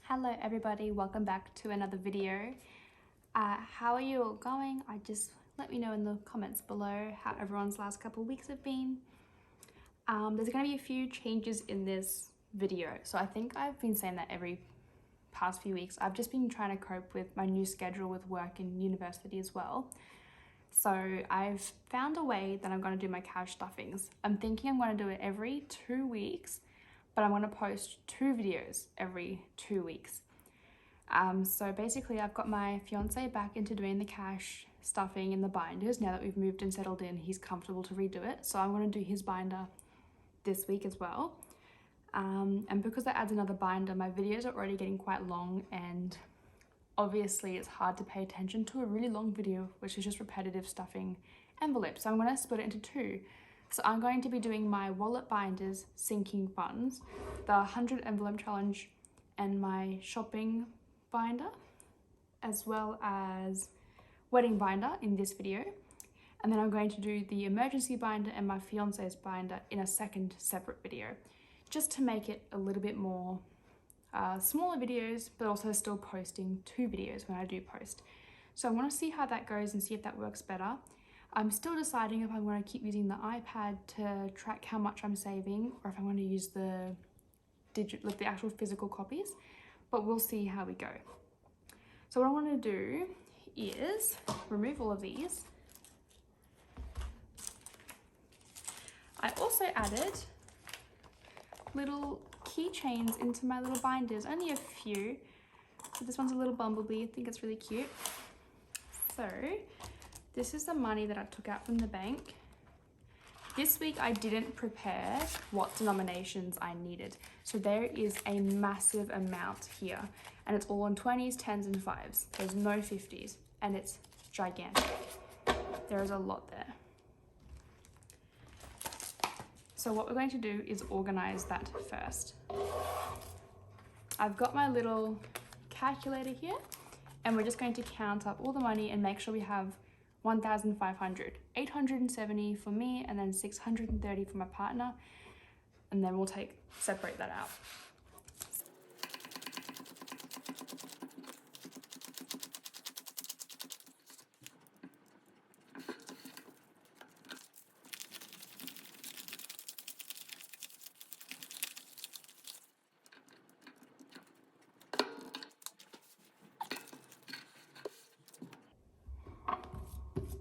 Hello everybody, welcome back to another video. How are you all going? Let me know in the comments below how everyone's last couple of weeks have been. There's going to be a few changes in this video. So I think I've been saying that every past few weeks. I've just been trying to cope with my new schedule with work and university as well. So I've found a way that I'm going to do my cash stuffings. I'm thinking I'm going to do it every 2 weeks, but I'm going to post 2 videos every 2 weeks. So basically I've got my fiance back into doing the cash stuffing in the binders. Now that we've moved and settled in, he's comfortable to redo it. So I'm going to do his binder this week as well. And because that adds another binder, my videos are already getting quite long, and obviously it's hard to pay attention to a really long video, which is just repetitive stuffing envelopes. So I'm going to split it into 2. So I'm going to be doing my wallet binders, sinking funds, the 100 envelope challenge, and my shopping binder, as well as wedding binder in this video. And then I'm going to do the emergency binder and my fiance's binder in a second separate video, just to make it a little bit more smaller videos, but also still posting 2 videos when I do post. So I want to see how that goes and see if that works better. I'm still deciding if I'm going to keep using the iPad to track how much I'm saving, or if I'm going to use the actual physical copies, but we'll see how we go. So what I want to do is remove all of these. I also added little keychains into my little binders, only a few. So this one's a little bumblebee, I think it's really cute. So this is the money that I took out from the bank. This week I didn't prepare what denominations I needed. So there is a massive amount here, and it's all in 20s, 10s and 5s. There's no 50s, and it's gigantic. There is a lot there. So what we're going to do is organize that first. I've got my little calculator here, and we're just going to count up all the money and make sure we have 1,500, 870 for me, and then 630 for my partner, and then we'll separate that out.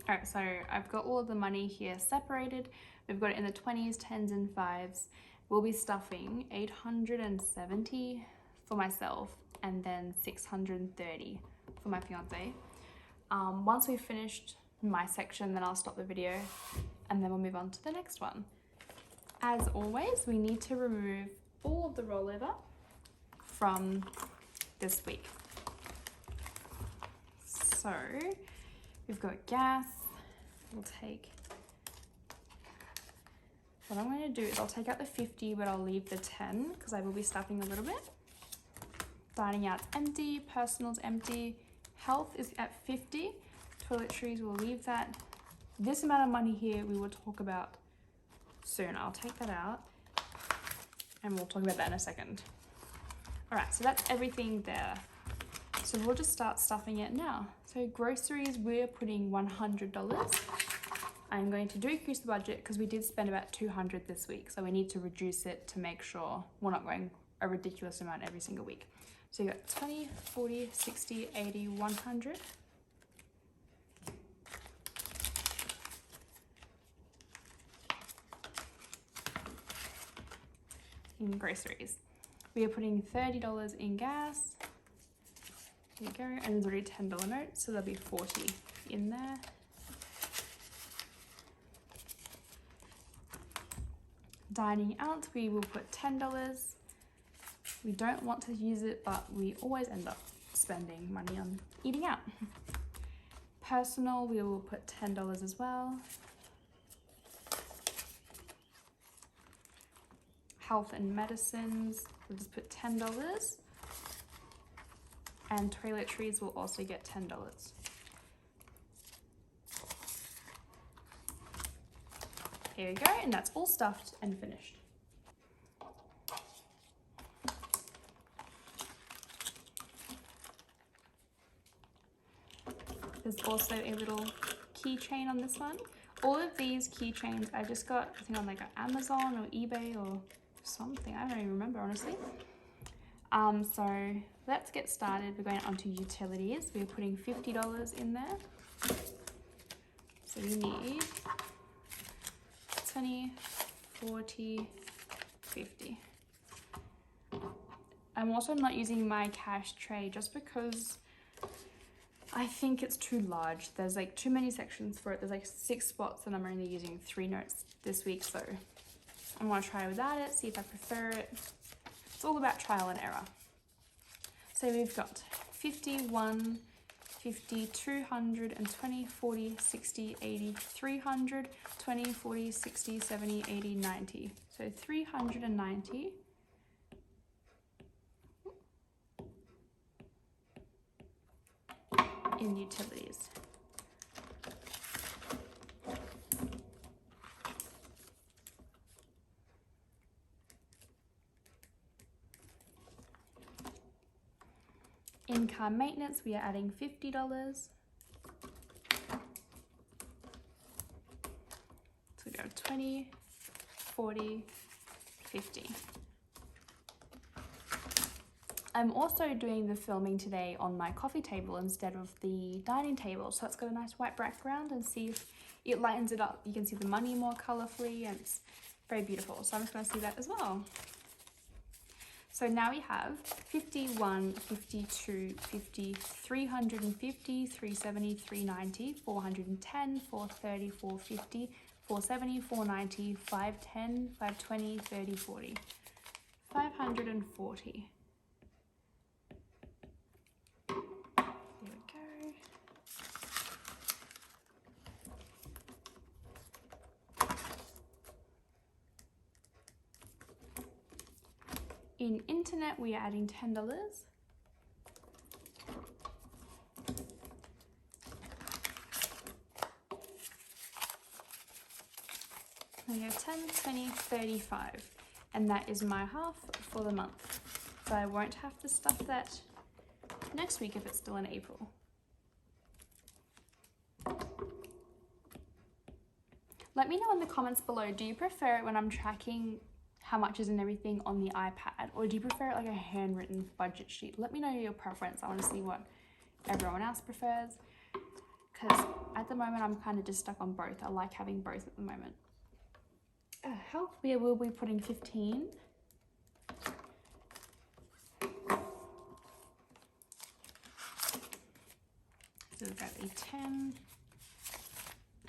Alright, so I've got all of the money here separated. We've got it in the 20s, 10s and 5s. We'll be stuffing 870 for myself and then 630 for my fiance. Once we've finished my section, then I'll stop the video and then we'll move on to the next one. As always, we need to remove all of the rollover from this week. So we've got gas. We'll take, what I'm going to do is I'll take out the 50, but I'll leave the 10 because I will be stuffing a little bit. Dining out's empty, personal's empty, health is at 50, toiletries, we'll leave that. This amount of money here we will talk about soon. I'll take that out and we'll talk about that in a second. All right, so that's everything there. So we'll just start stuffing it now. So groceries, we're putting $100. I'm going to decrease the budget because we did spend about $200 this week. So we need to reduce it to make sure we're not going a ridiculous amount every single week. So you got 20, 40, 60, 80, 100. In groceries, we are putting $30 in gas. There you go, and there's already a $10 note, so there'll be 40 in there. Dining out, we will put $10. We don't want to use it, but we always end up spending money on eating out. Personal, we will put $10 as well. Health and medicines, we'll just put $10. And toiletries will also get $10. Here we go, and that's all stuffed and finished. There's also a little keychain on this one. All of these keychains I just got, I think on like Amazon or eBay or something. I don't even remember, honestly. So let's get started. We're going on to utilities. We're putting $50 in there. So we need 20, 40, 50. I'm also not using my cash tray just because I think it's too large. There's like too many sections for it. There's like 6 spots and I'm only using 3 notes this week. So I'm gonna try without it, see if I prefer it. It's all about trial and error. So we've got 50, 1, 50, 200, and 20, 40, 60, 80, 300, 20, 40, 60, 70, 80, 90. So 390. In utilities. In car maintenance, we are adding $50. So we go 20, 40, 50. I'm also doing the filming today on my coffee table instead of the dining table, so it's got a nice white background, and see if it lightens it up. You can see the money more colorfully and it's very beautiful. So I'm just going to see that as well. So now we have 51, 52, 50, 350, 370, 390, 410, 430, 450, 470, 490, 510, 520, 30, 40. 540. In internet, we are adding $10. We have 10, 20, 35, and that is my half for the month. So I won't have to stuff that next week if it's still in April. Let me know in the comments below, do you prefer it when I'm tracking how much is in everything on the iPad, or do you prefer it like a handwritten budget sheet? Let me know your preference. I want to see what everyone else prefers, because at the moment I'm kind of just stuck on both. I like having both at the moment. Health, we will be putting 15. So we've got a 10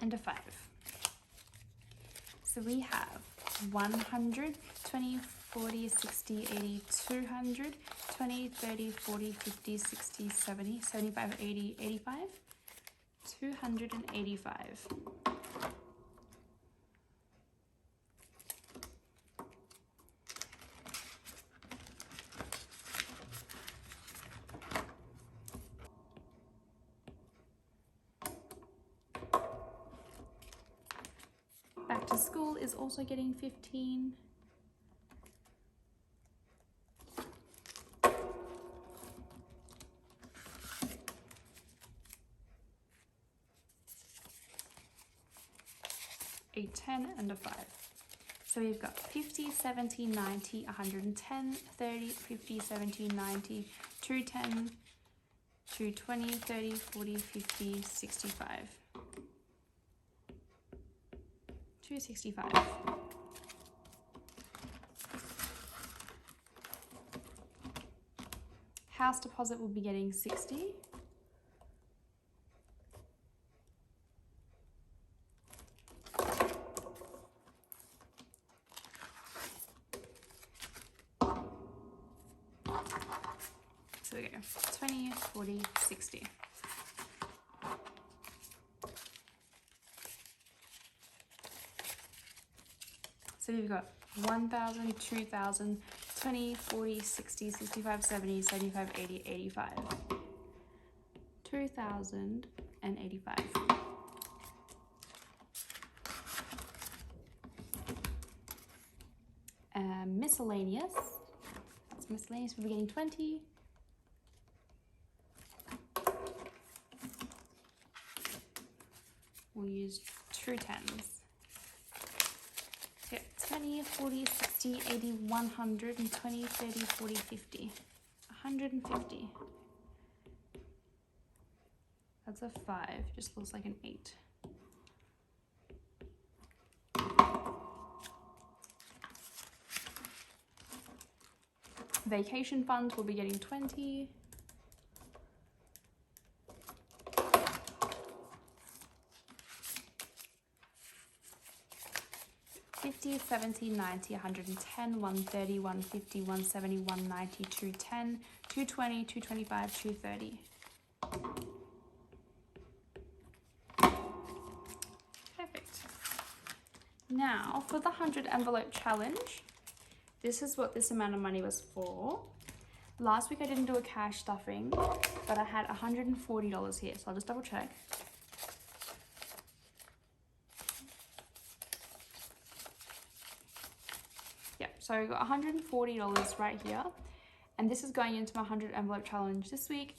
and a 5. So we have 100, 20, 40, 60, 80, 200, 20, 30, 40, 50, 60, 70, 75, 80, 85, 285. Back to school is also getting 15. A 10 and a 5. So we've got 50, 70, 90, 110, 30, 50, 70, 90, 210, 220, 30, 40, 50, 65. 265. House deposit will be getting 60. So we go 20, 40, 60. So we've got 1,000, 2,000, 20, 40, 60, 65, 70, 75, 80, 85. 2,085. Miscellaneous. That's miscellaneous. We're getting 20. we'll use 2 10s. Yep, 20, 40, 60, 80, 100, and 20, 30, 40, 50. 150. That's a 5, just looks like an 8. Vacation funds will be getting 20. $50, $70, $90, $110, $130, $150, $170, $190, $210, $220, $225, $230. Perfect. Now for the 100 envelope challenge, this is what this amount of money was for. Last week I didn't do a cash stuffing, but I had $140 here, so I'll just double check. So I got $140 right here, and this is going into my 100 envelope challenge this week.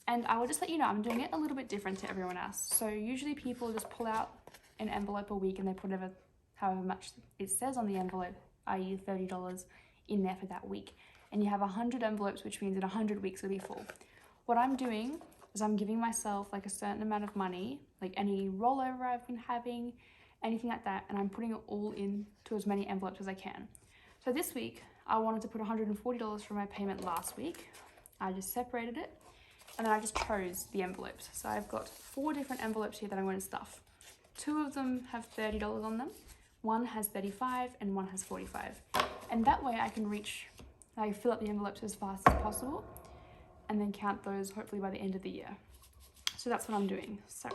And I will just let you know, I'm doing it a little bit different to everyone else. So usually people just pull out an envelope a week and they put however much it says on the envelope, i.e. $30 in there for that week. And you have 100 envelopes, which means in 100 weeks it'll be full. What I'm doing is I'm giving myself like a certain amount of money, like any rollover I've been having, anything like that, and I'm putting it all into as many envelopes as I can. So this week, I wanted to put $140 for my payment last week. I just separated it, and then I just chose the envelopes. So I've got 4 different envelopes here that I'm going to stuff. 2 of them have $30 on them, 1 has 35, and 1 has 45. And that way I can fill up the envelopes as fast as possible, and then count those hopefully by the end of the year. So that's what I'm doing. So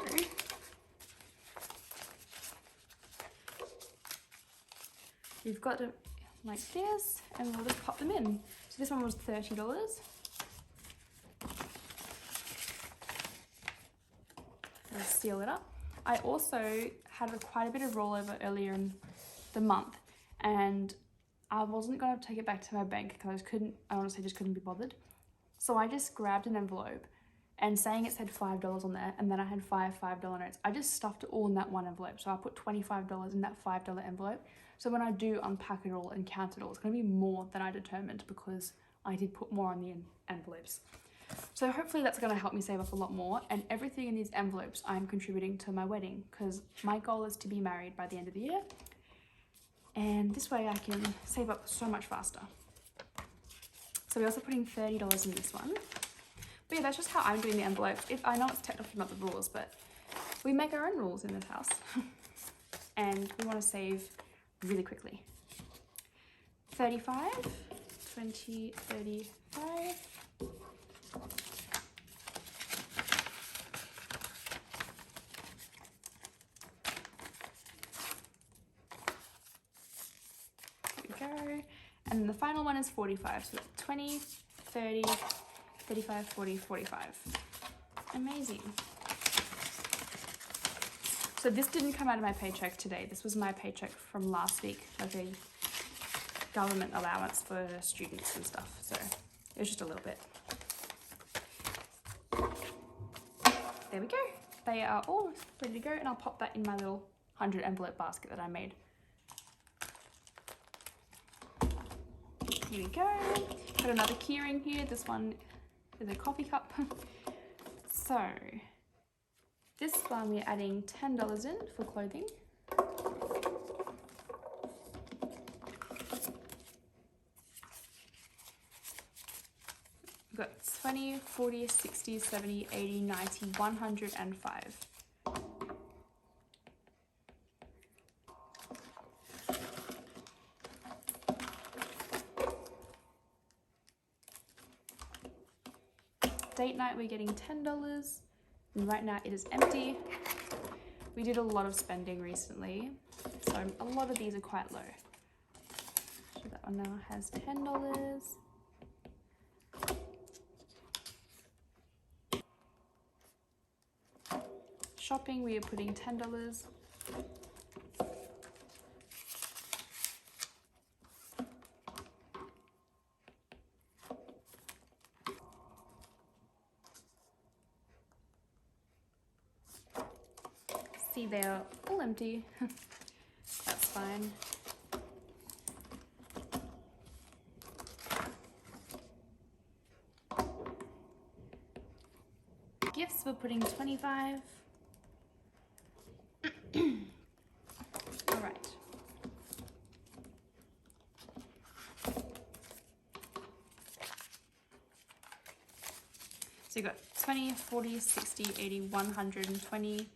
you've got to like this, and we'll just pop them in. So this one was $30. We'll seal it up. I also had quite a bit of rollover earlier in the month, and I wasn't going to take it back to my bank because I honestly just couldn't be bothered. So I just grabbed an envelope, and saying it said $5 on there, and then I had 5 $5 notes. I just stuffed it all in that one envelope. So I put $25 in that $5 envelope. So when I do unpack it all and count it all, it's going to be more than I determined because I did put more on the envelopes. So hopefully that's going to help me save up a lot more, and everything in these envelopes I'm contributing to my wedding because my goal is to be married by the end of the year, and this way I can save up so much faster. So we're also putting $30 in this one. But yeah, that's just how I'm doing the envelope. I know it's technically not the rules, but we make our own rules in this house. And we want to save really quickly. 35, 20, 35. There we go. And then the final one is 45. So 20, 30, 35, 40, 45. Amazing. So this didn't come out of my paycheck today. This was my paycheck from last week, like a government allowance for students and stuff. So it was just a little bit. There we go. They are all ready to go, and I'll pop that in my little 100 envelope basket that I made. Here we go. Got another keyring here. This one is a coffee cup. So this one we're adding $10 in for clothing. We've got 20, 40, 60, 70, 80, 90, 105. Date night, we're getting $10, and right now it is empty. We did a lot of spending recently, so a lot of these are quite low. So that one now has $10. Shopping, we are putting $10. See, they're all empty. That's fine. Gifts, we're putting 25. All right. So you've got 20, 40, 60, 80, 120,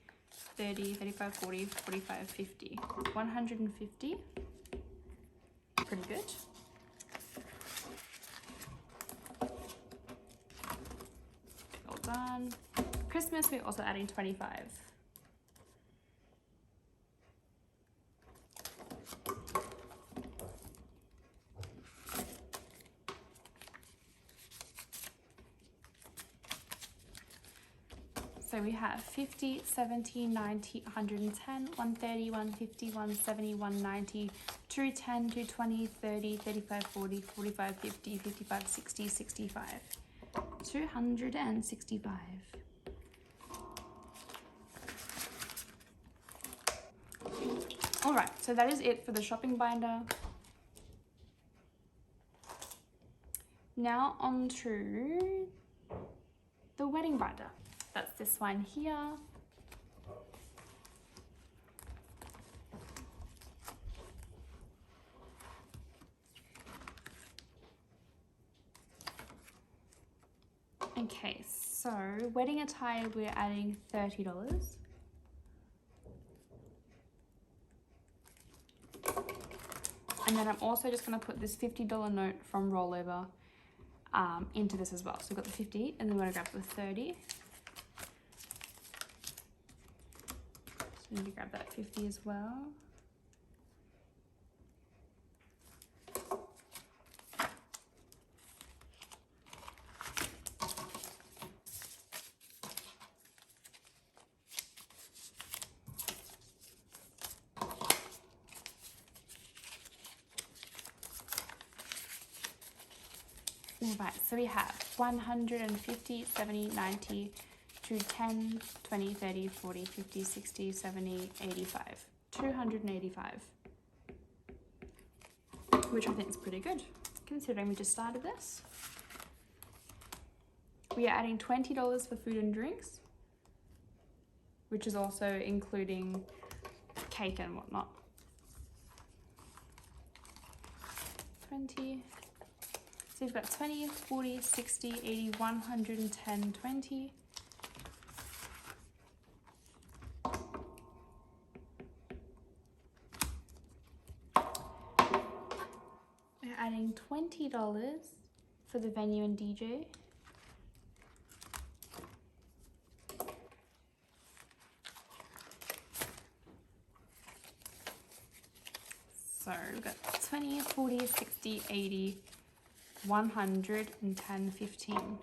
30, 35, 40, 45, 50. 150. Pretty good. Well done. Christmas, we're also adding 25. So we have 50, 70, 90, 110, 130, 150, 170, 190, 210, 220, 30, 35, 40, 45, 50, 55, 60, 65. 265. All right, so that is it for the shopping binder. Now on to the wedding binder. That's this one here. Okay, so wedding attire, we're adding $30. And then I'm also just going to put this $50 note from Rollover into this as well. So we've got the 50 and then we're going to grab the 30. So we need to grab that 50 as well. Alright, so we have 150, 70, 90, 210, 20, 30, 40, 50, 60, 70, 85. 285. Which I think is pretty good, considering we just started this. We are adding $20 for food and drinks, which is also including cake and whatnot. 20. So you've got 20, 40, 60, 80, 110, 20. We're adding $20 for the venue and DJ. So we've got 20, 40, 60, 80, 110, 15.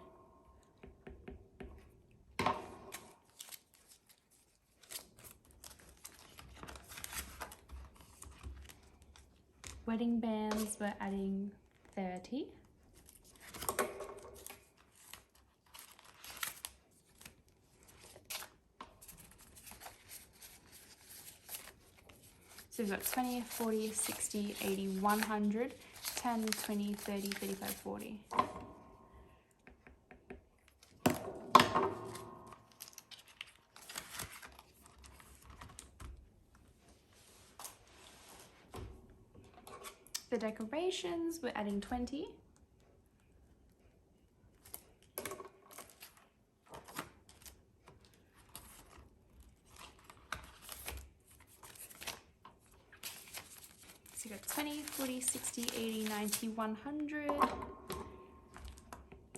Wedding bands, we're adding 30. So we've got 20, 40, 60, 80, 100, 10, 20, 30, 35, 40. The decorations, we're adding 20. So you got 20, 40, 60, 80, 90, 100.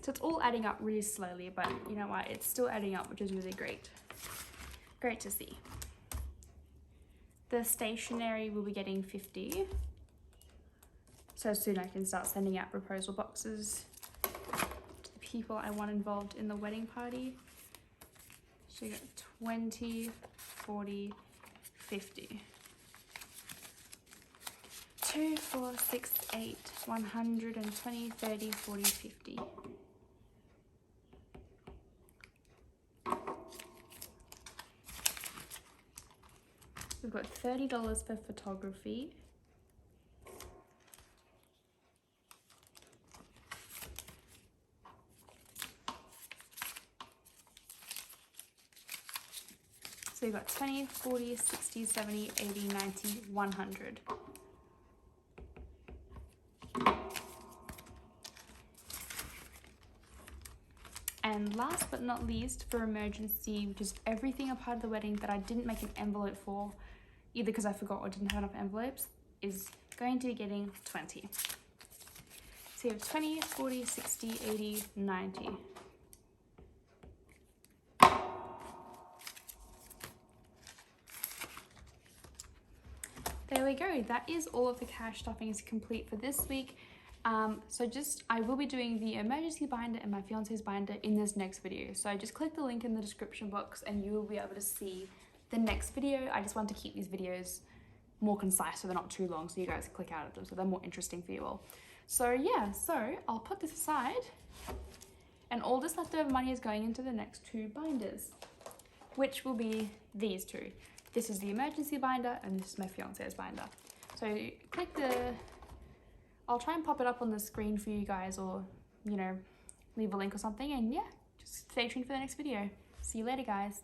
So it's all adding up really slowly, but you know what? It's still adding up, which is really great. Great to see. The stationery will be getting 50. So soon I can start sending out proposal boxes to the people I want involved in the wedding party. So you got 20, 40, 50. 2, 4, 6, 8, 120, 30, 40, 50. We've got $30 for photography. So you've got 20, 40, 60, 70, 80, 90, 100. And last but not least, for emergency, which is everything a part of the wedding that I didn't make an envelope for, either because I forgot or didn't have enough envelopes, is going to be getting 20. So you have 20, 40, 60, 80, 90. There we go. That is all of the cash stuffings complete for this week. I will be doing the emergency binder and my fiance's binder in this next video. So just click the link in the description box and you will be able to see the next video. I just want to keep these videos more concise so they're not too long so you guys click out of them so they're more interesting for you all. So yeah, so I'll put this aside and all this leftover money is going into the next two binders, which will be these two. This is the emergency binder and this is my fiance's binder. So click I'll try and pop it up on the screen for you guys or, you know, leave a link or something, and yeah, just stay tuned for the next video. See you later, guys.